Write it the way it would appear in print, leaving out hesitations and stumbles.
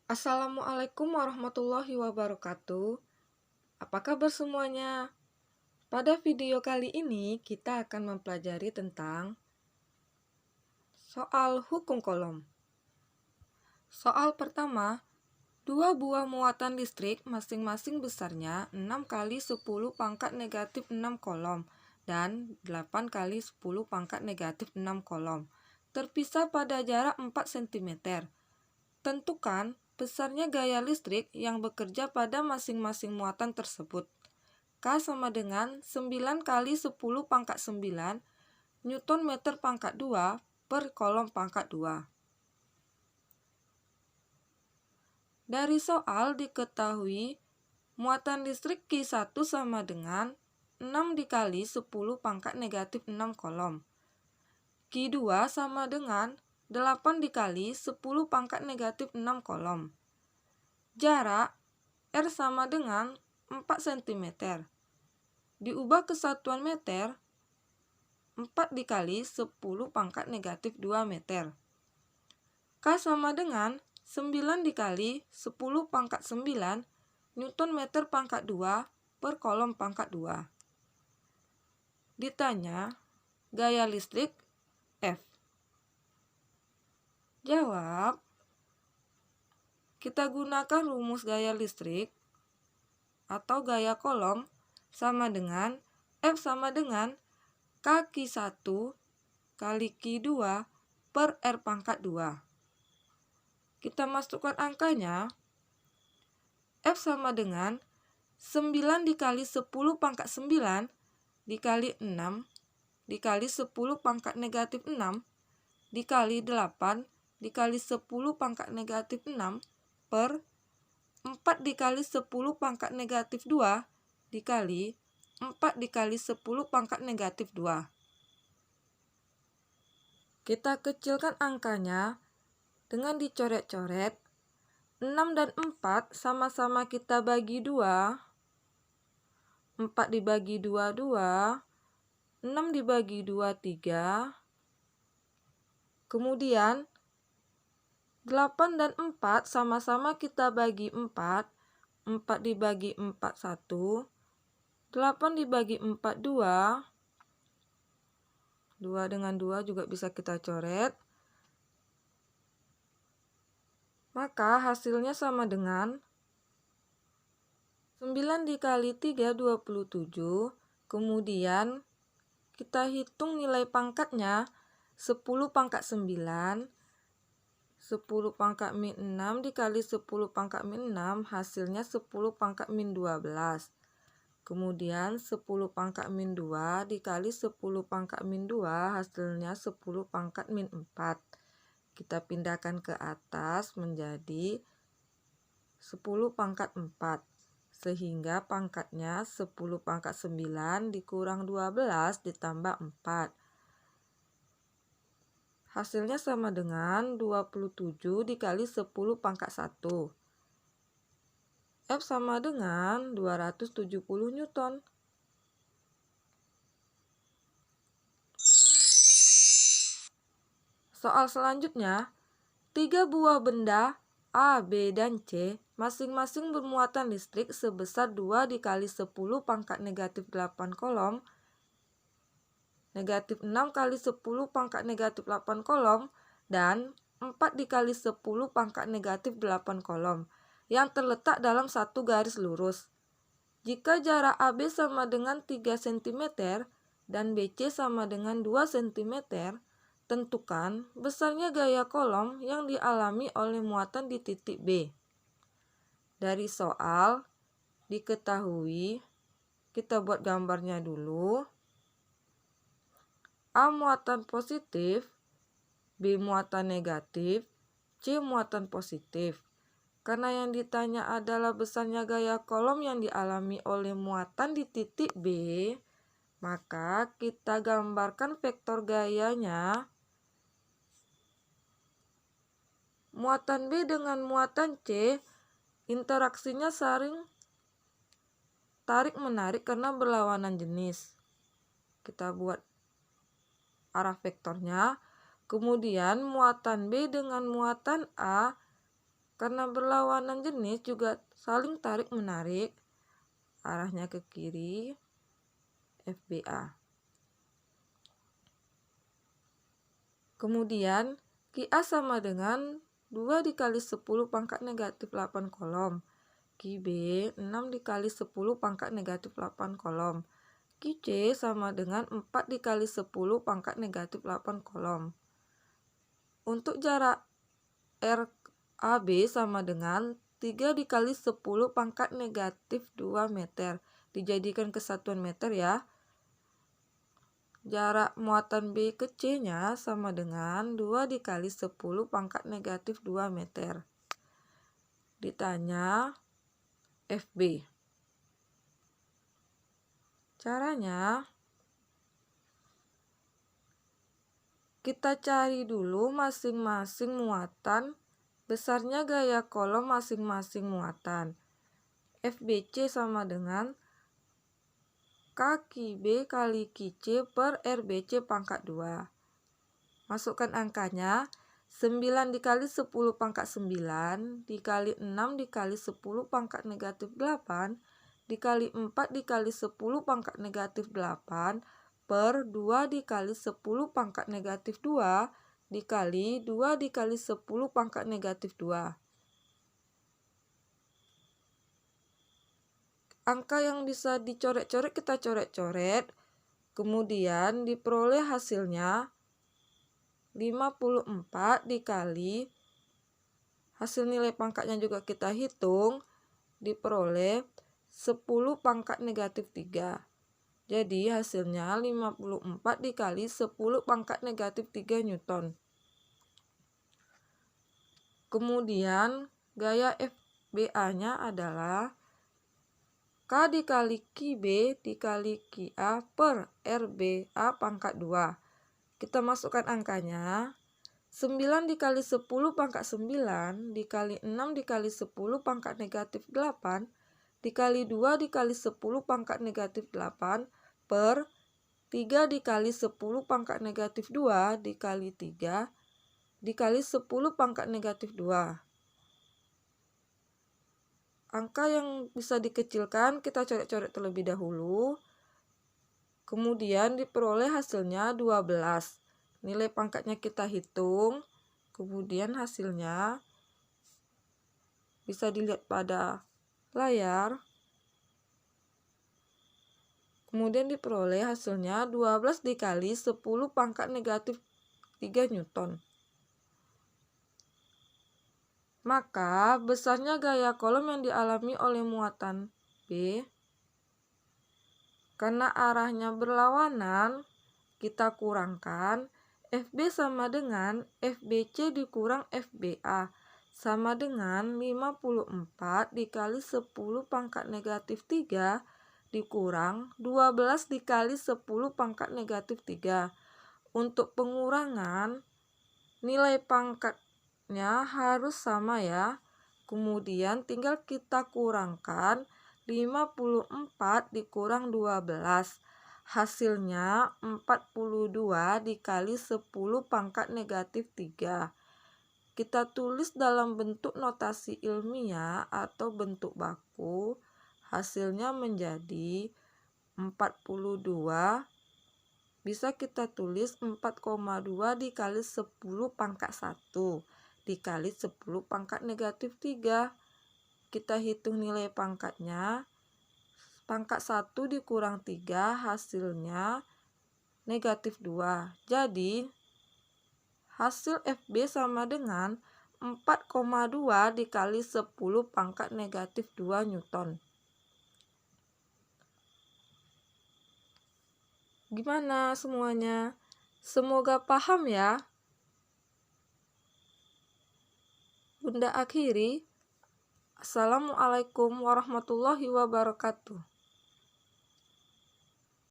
Assalamualaikum warahmatullahi wabarakatuh. Apa kabar semuanya? Pada video kali ini kita akan mempelajari tentang soal hukum kolom. Soal pertama, dua buah muatan listrik masing-masing besarnya 6 kali 10 pangkat negatif 6 kolom dan 8 kali 10 pangkat negatif 6 kolom. Terpisah pada jarak 4 cm. Tentukan besarnya gaya listrik yang bekerja pada masing-masing muatan tersebut. K sama dengan 9 kali 10 pangkat 9 Newton meter pangkat 2 per kolom pangkat 2. Dari soal diketahui muatan listrik Q1 sama dengan 6 dikali 10 pangkat negatif 6 kolom. Q2 sama dengan 8 dikali 10 pangkat negatif 6 kolom. Jarak R sama dengan 4 cm. Diubah ke satuan meter, 4 dikali 10 pangkat negatif 2 meter. K sama dengan 9 dikali 10 pangkat 9 Newton meter pangkat 2 per kolom pangkat 2. Ditanya, gaya listrik F. Jawab, kita gunakan rumus gaya listrik atau gaya kolom sama dengan F sama dengan K Q1 kali Q2 per R pangkat 2. Kita masukkan angkanya. F sama dengan 9 dikali 10 pangkat 9 dikali 6 dikali 10 pangkat negatif 6 dikali 8 dikali 10 pangkat negatif 6 per 4 dikali 10 pangkat negatif 2 dikali 4 dikali 10 pangkat negatif 2. Kita kecilkan angkanya dengan dicoret-coret. 6 dan 4 sama-sama kita bagi 2. 4 dibagi 2, 2. 6 dibagi 2, 3. Kemudian 8 dan 4 sama-sama kita bagi 4. 4 dibagi 4, 1. 8 dibagi 4, 2. 2 dengan 2 juga bisa kita coret. Maka hasilnya sama dengan 9 dikali 3, 27. Kemudian kita hitung nilai pangkatnya. 10 pangkat 9. 10 pangkat min 6 dikali 10 pangkat min 6. Hasilnya 10 pangkat min 12. Kemudian 10 pangkat min 2 dikali 10 pangkat min 2. Hasilnya 10 pangkat min 4. Kita pindahkan ke atas menjadi 10 pangkat 4. Sehingga pangkatnya 10 pangkat 9 dikurang 12 ditambah 4. Hasilnya sama dengan 27 dikali 10 pangkat 1. F sama dengan 270 Newton. Soal selanjutnya, 3 buah benda A, B, dan C masing-masing bermuatan listrik sebesar 2 dikali 10 pangkat negatif 8 kolom, negatif 6 kali 10 pangkat negatif 8 kolom, dan 4 dikali 10 pangkat negatif 8 kolom yang terletak dalam satu garis lurus. Jika jarak AB sama dengan 3 cm dan BC sama dengan 2 cm, tentukan besarnya gaya kolom yang dialami oleh muatan di titik B. Dari soal diketahui, kita buat gambarnya dulu. A muatan positif, B muatan negatif, C muatan positif. Karena yang ditanya adalah besarnya gaya kolom yang dialami oleh muatan di titik B, maka kita gambarkan vektor gayanya. Muatan B dengan muatan C, interaksinya saling tarik-menarik karena berlawanan jenis. Kita buat arah vektornya. Kemudian muatan B dengan muatan A Karena berlawanan jenis juga saling tarik-menarik, arahnya ke kiri, FBA. Kemudian, QA sama dengan 2 dikali 10 pangkat negatif 8 kolom. QB 6 dikali 10 pangkat negatif 8 kolom. QC sama dengan 4 dikali 10 pangkat negatif 8 kolom. Untuk jarak RAB sama dengan 3 dikali 10 pangkat negatif 2 meter. Dijadikan kesatuan meter ya. Jarak muatan B ke C-nya sama dengan 2 dikali 10 pangkat negatif 2 meter. Ditanya FB. Caranya, kita cari dulu masing-masing muatan, besarnya gaya kolom masing-masing muatan. FBC sama dengan kaki B kali QC per RBC pangkat 2. Masukkan angkanya, 9 dikali 10 pangkat 9, dikali 6 dikali 10 pangkat negatif 8, dikali 4 dikali 10 pangkat negatif 8, per 2 dikali 10 pangkat negatif 2, dikali 2 dikali 10 pangkat negatif 2. Angka yang bisa dicoret-coret kita coret-coret, kemudian diperoleh hasilnya 54 dikali, hasil nilai pangkatnya juga kita hitung, diperoleh 10 pangkat negatif 3. Jadi hasilnya 54 dikali 10 pangkat negatif 3 Newton. Kemudian gaya FBA-nya adalah K dikali QB dikali QA per RBA pangkat 2. Kita masukkan angkanya. 9 dikali 10 pangkat 9 dikali 6 dikali 10 pangkat negatif 8 dikali 2 dikali 10 pangkat negatif 8 per 3 dikali 10 pangkat negatif 2 dikali 3 dikali 10 pangkat negatif 2. Angka yang bisa dikecilkan kita coret-coret terlebih dahulu. Kemudian diperoleh hasilnya 12. Nilai pangkatnya kita hitung. Kemudian hasilnya bisa dilihat pada layar. Kemudian diperoleh hasilnya 12 dikali 10 pangkat negatif 3 Newton. Maka besarnya gaya kolom yang dialami oleh muatan B, karena arahnya berlawanan, kita kurangkan FB sama dengan FBC dikurang FBA sama dengan 54 dikali 10 pangkat negatif 3 dikurang 12 dikali 10 pangkat negatif 3. Untuk pengurangan, nilai pangkatnya harus sama ya. Kemudian tinggal kita kurangkan 54 dikurang 12. Hasilnya 42 dikali 10 pangkat negatif 3. Kita tulis dalam bentuk notasi ilmiah atau bentuk baku. Hasilnya menjadi 42. Bisa kita tulis 4,2 dikali 10 pangkat 1 dikali 10 pangkat negatif 3. Kita hitung nilai pangkatnya. Pangkat 1 dikurang 3 hasilnya negatif 2. Jadi hasil FB sama dengan 4,2 dikali 10 pangkat negatif 2 Newton. Gimana semuanya? Semoga paham ya. Bunda akhiri. Assalamualaikum warahmatullahi wabarakatuh.